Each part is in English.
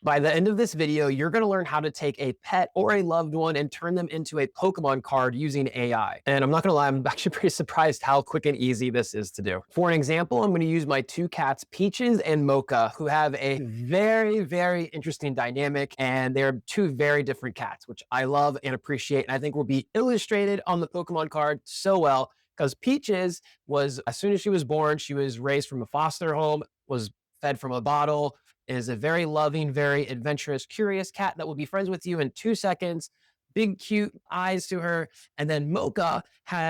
By the end of this video, you're going to learn how to take a pet or a loved one and turn them into a Pokemon card using AI. And I'm not going to lie, I'm actually pretty surprised how quick and easy this is to do. For an example, I'm going to use my two cats, Peaches and Mocha, who have a very interesting dynamic. And they're two very different cats, which I love and appreciate. And I think will be illustrated on the Pokemon card so well. Because Peaches was, as soon as she was born, she was raised from a foster home, was fed from a bottle, is a very loving, very adventurous, curious cat that will be friends with you in 2 seconds. Big, cute eyes to her. And then Mocha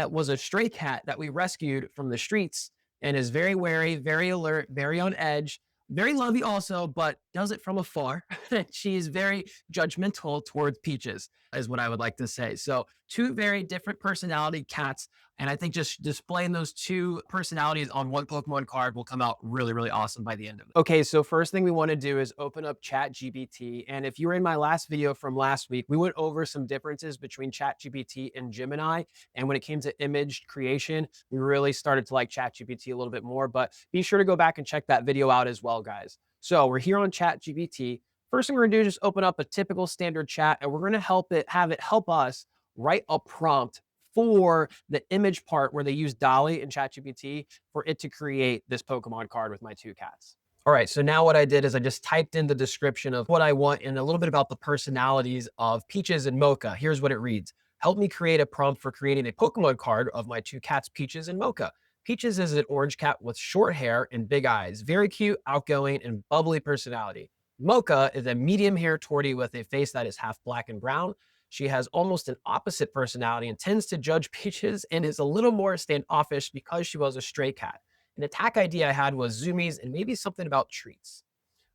was a stray cat that we rescued from the streets and is very wary, very alert, very on edge, very lovey also, but does it from afar. She is very judgmental towards Peaches, is what I would like to say. So, two very different personality cats. And I think just displaying those two personalities on one Pokemon card will come out really awesome by the end of it. Okay, so first thing we want to do is open up ChatGPT. And if you were in my last video from last week, we went over some differences between ChatGPT and Gemini. And when it came to image creation, we really started to like ChatGPT a little bit more. But be sure to go back and check that video out as well, guys. So we're here on ChatGPT. First thing we're gonna do is just open up a typical standard chat, and we're gonna have it help us write a prompt for the image part where they use Dolly in ChatGPT for it to create this Pokemon card with my two cats. All right, so now what I did is I just typed in the description of what I want and a little bit about the personalities of Peaches and Mocha. Here's what it reads. Help me create a prompt for creating a Pokemon card of my two cats, Peaches and Mocha. Peaches is an orange cat with short hair and big eyes, very cute, outgoing, and bubbly personality. Mocha is a medium hair tortie with a face that is half black and brown. She has almost an opposite personality and tends to judge Peaches and is a little more standoffish because she was a stray cat. An attack idea I had was zoomies and maybe something about treats.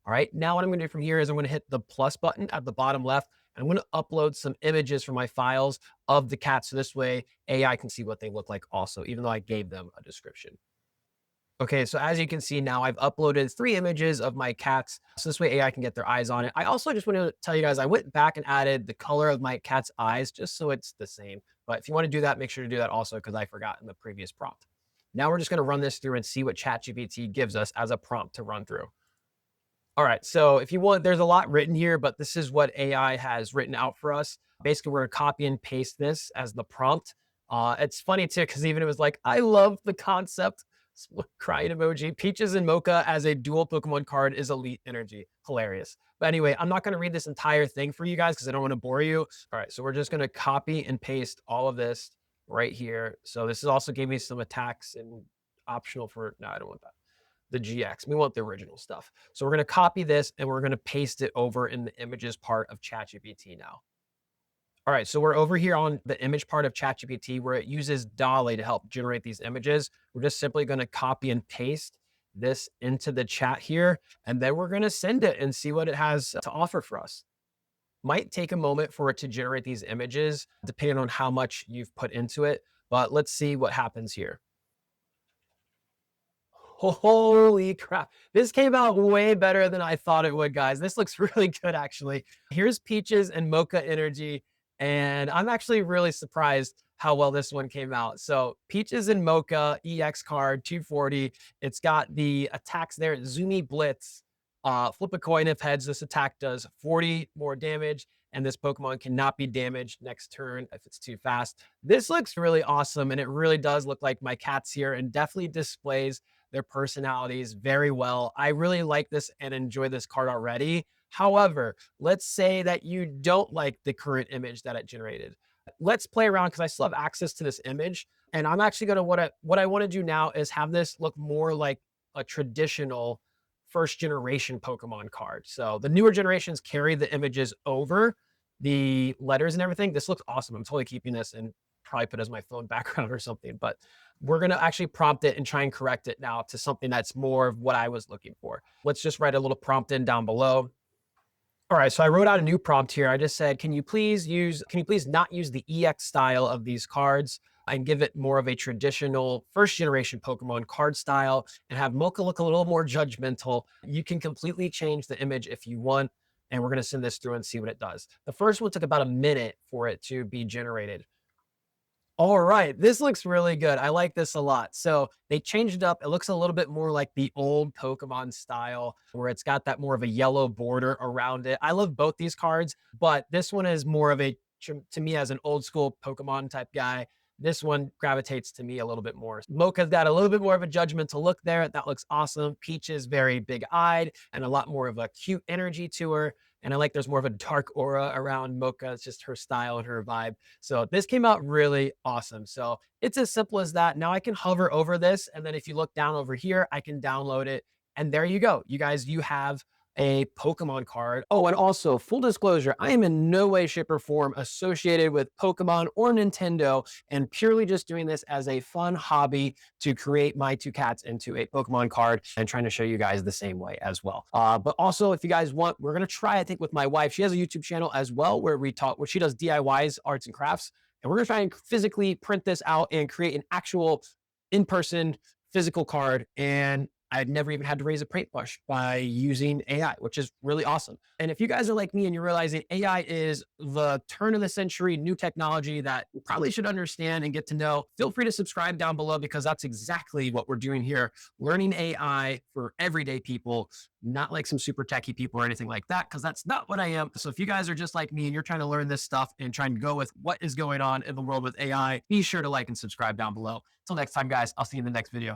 All right, now what I'm gonna do from here is I'm gonna hit the plus button at the bottom left, and I'm gonna upload some images from my files of the cats. So this way AI can see what they look like also, even though I gave them a description. Okay, so as you can see now, I've uploaded 3 images of my cats. So this way AI can get their eyes on it. I also just want to tell you guys, I went back and added the color of my cat's eyes just so it's the same. But if you want to do that, make sure to do that also because I forgot in the previous prompt. Now we're just going to run this through and see what ChatGPT gives us as a prompt to run through. All right, so if you want, there's a lot written here, but this is what AI has written out for us. Basically, we're going to copy and paste this as the prompt. It's funny too, because even it was like, I love the concept. Crying emoji. Peaches and Mocha as a dual Pokemon card is elite energy. Hilarious. But anyway, I'm not going to read this entire thing for you guys because I don't want to bore you. All right, so we're just going to copy and paste all of this right here. So this is also gave me some attacks and optional for, no, I don't want that. The GX. We want the original stuff. So we're going to copy this and we're going to paste it over in the images part of ChatGPT now. All right, so we're over here on the image part of ChatGPT where it uses Dolly to help generate these images. We're just simply going to copy and paste this into the chat here, and then we're going to send it and see what it has to offer for us. Might take a moment for it to generate these images, depending on how much you've put into it, but let's see what happens here. Holy crap. This came out way better than I thought it would, guys. This looks really good, actually. Here's Peaches and Mocha energy. And I'm actually really surprised how well this one came out. So Peaches and Mocha EX card 240. It's got the attacks there. Zoomy Blitz. Flip a coin if heads. This attack does 40 more damage. And this Pokemon cannot be damaged next turn if it's too fast. This looks really awesome. And it really does look like my cats here and definitely displays their personalities very well. I really like this and enjoy this card already. However, let's say that you don't like the current image that it generated. Let's play around because I still have access to this image. And I'm actually going to, what I want to do now is have this look more like a traditional first generation Pokemon card. So the newer generations carry the images over the letters and everything. This looks awesome. I'm totally keeping this and probably put it as my phone background or something, but we're going to actually prompt it and try and correct it now to something that's more of what I was looking for. Let's just write a little prompt in down below. All right, so I wrote out a new prompt here. I just said, can you please not use the EX style of these cards and give it more of a traditional first generation Pokemon card style and have Mocha look a little more judgmental. You can completely change the image if you want. And we're going to send this through and see what it does. The first one took about a minute for it to be generated. All right, this looks really good. I like this a lot. So they changed it up. It looks a little bit more like the old Pokemon style, where it's got that more of a yellow border around it. I love both these cards, but this one is more of a, to me, as an old school Pokemon type guy, this one gravitates to me a little bit more. Mocha's got a little bit more of a judgmental look there. That looks awesome. Peach is very big eyed and a lot more of a cute energy to her. And I like there's more of a dark aura around Mocha. It's just her style and her vibe. So this came out really awesome. So it's as simple as that. Now I can hover over this. And then if you look down over here, I can download it. And there you go. You guys, you have a Pokemon card. Oh, and also full disclosure, I am in no way, shape, or form associated with Pokemon or Nintendo, and purely just doing this as a fun hobby to create my two cats into a Pokemon card and trying to show you guys the same way as well. But also, if you guys want, we're gonna try, I think, with my wife. She has a YouTube channel as well where we talk, where she does DIYs, arts and crafts, and we're gonna try and physically print this out and create an actual in-person physical card. And I'd never even had to raise a paintbrush by using AI, which is really awesome. And if you guys are like me and you're realizing AI is the turn of the century new technology that you probably should understand and get to know, feel free to subscribe down below, because that's exactly what we're doing here. Learning AI for everyday people, not like some super techie people or anything like that, because that's not what I am. So if you guys are just like me and you're trying to learn this stuff and trying to go with what is going on in the world with AI, be sure to like and subscribe down below. Until next time, guys, I'll see you in the next video.